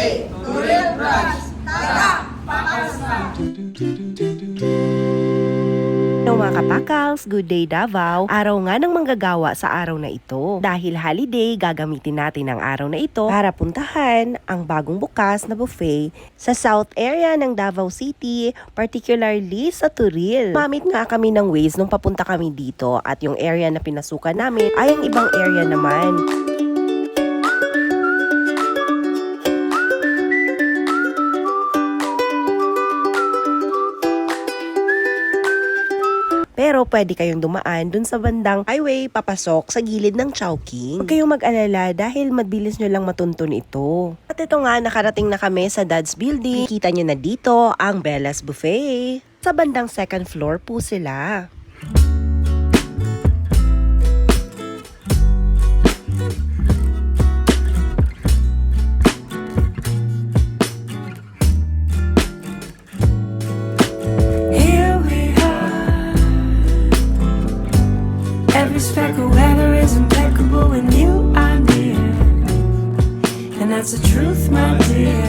Buffet, Turil Branch. Tara, pakas na! Hello mga kapakals, good day Davao. Araw nga ng manggagawa sa araw na ito. Dahil holiday, gagamitin natin ang araw na ito para puntahan ang bagong bukas na buffet sa south area ng Davao City, particularly sa Turil. Mamit nga kami ng Waze nung papunta kami dito at yung area na pinasukan namin ay ang ibang area naman. Pero pwede kayong dumaan dun sa bandang highway papasok sa gilid ng Chowking. Huwag kayong mag-alala dahil mabilis nyo lang matuntun ito. At ito nga, nakarating na kami sa Dad's Building. Kita nyo na dito ang Bella's Buffet. Sa bandang second floor po sila. Every speck of weather is impeccable when you are near, and that's the truth, my dear.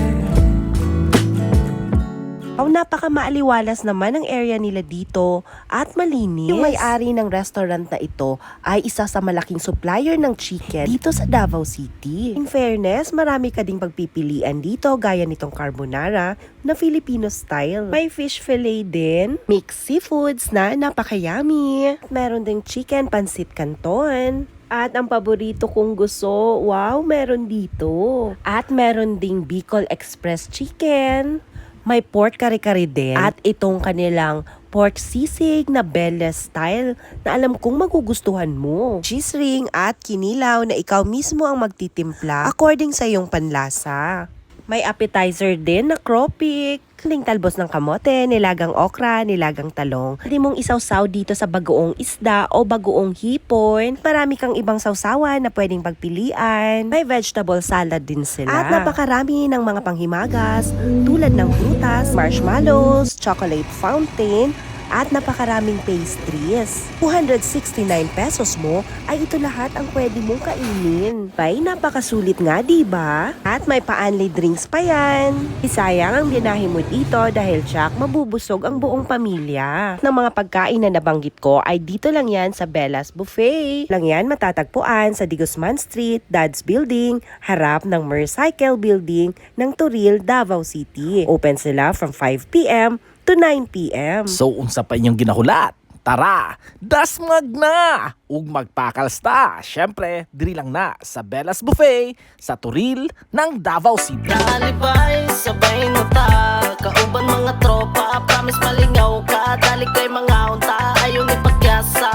Napaka maaliwalas naman ang area nila dito at malinis. Yung may-ari ng restaurant na ito ay isa sa malaking supplier ng chicken dito sa Davao City. In fairness, marami ka ding pagpipilian dito gaya nitong carbonara na Filipino style. May fish fillet din, mixed seafoods na napakayami. Meron ding chicken pancit canton. At ang paborito kong gusto, wow, meron dito. At meron ding Bicol Express chicken. May pork kare-kare din at itong kanilang pork sisig na Bella's style na alam kong magugustuhan mo. Cheese ring at kinilaw na ikaw mismo ang magtitimpla according sa iyong panlasa. May appetizer din na crawfish, talbos ng kamote, nilagang okra, nilagang talong. Pwede mong isawsaw dito sa bagoong isda o bagoong hipon. Marami kang ibang sawsawan na pwedeng pagpilian. May vegetable salad din sila. At napakarami ng mga panghimagas tulad ng prutas, marshmallows, chocolate fountain, at napakaraming pastries. 269 pesos mo ay ito lahat ang pwede mong kainin. Bay, napakasulit nga, diba? At may pa-only drinks pa yan. Isayang ang binahe mo dito dahil tsak mabubusog ang buong pamilya. Ng mga pagkain na nabanggit ko ay dito lang yan sa Bella's Buffet. Lang yan matatagpuan sa Digosman Street, Dad's Building, harap ng Mercycle Building ng Turil, Davao City. Open sila from 5 p.m. to 9 p.m. So, unsa pa inyong ginahulat? Tara, dasmag na! Ug magpakalsta! Siyempre, diri lang na sa Bella's Buffet sa Turil ng Davao City. Dalibay, sabay na ta, kauban mga tropa, promise malingaw ka, dali kay mga unta, ayaw ni pagyasa.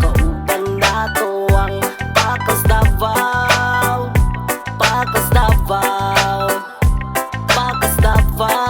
Kauban na to ang Pakas Davao, Pakas Davao, Pakas Davao.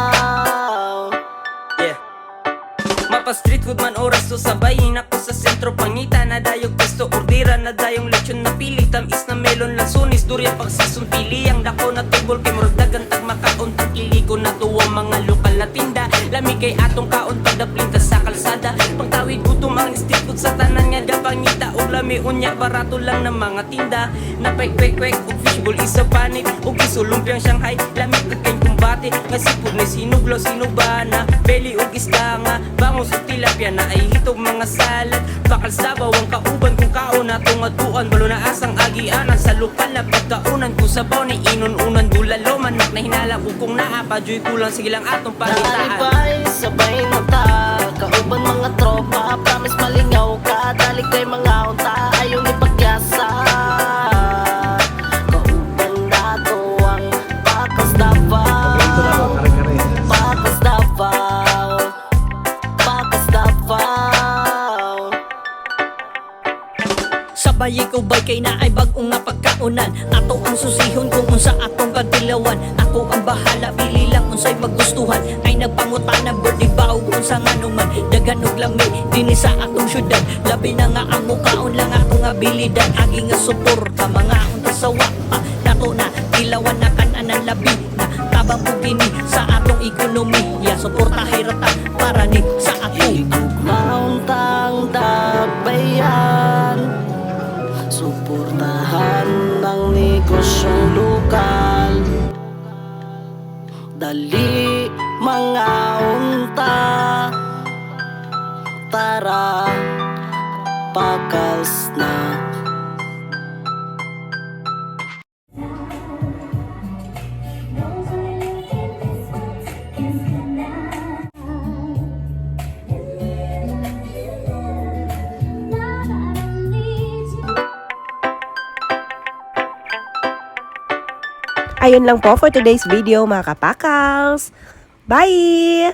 Mapa street food man oras so sabayin ako sa sentro pangita na dayog pesto ordira na dayong lechon na pili tamis na melon lansunis durian pagsisumpili ang dako na tubol kay murag dagan tag makaon tag iligo na tuwa mga lokal na tinda lami kay atong kaon pagdaplinta sa kalsada pangtawid gutom ang street food sa tanan nga gapangita og lami unya barato lang ng mga tinda na kwek og fishbowl isa panik og isulumpiang Shanghai lami kay kumbate nga sipud na sinuglo sinubana beli og isda nga bango sa tilapia na ay hitog mga salad bakal sabaw ang kauban kung kaon na tungatuan balo na asang agianan sa lokal na pagkaunan kung sabaw ni inununan bulalo manak na hinala ko kung naapajoy kulang sige lang atong palitaan. Dalibay, sabay na ta, kauban mga tropa, promise malingaw ka, dali kay mga unta, ayaw ni pagyasa. Kauban na to ang Pakas Davao, Pakas Davao, Pakas Davao. Sabay ikaw bay kay na ay bagong nga pagkaunan ato ang susihon kung unsa atong kadilawan ako ang bahala pili lang unsay magustuhan ay nagpangutana birthday ba ug unsa nga numan dagan og lami dinhi sa atong syudad labi na nga ang mukaon lang ako nga bilidan agi nga suporta mga unta sa wapa nato na dilawan na kananan labi na tabang pug dinhi sa atong ekonomiya suporta hirata para ni sa ato mauntang dabayan suportahan na ang negosyong lokal. Dali mga unta, tara pakals na. Ayun lang po for today's video mga kapakals. Bye!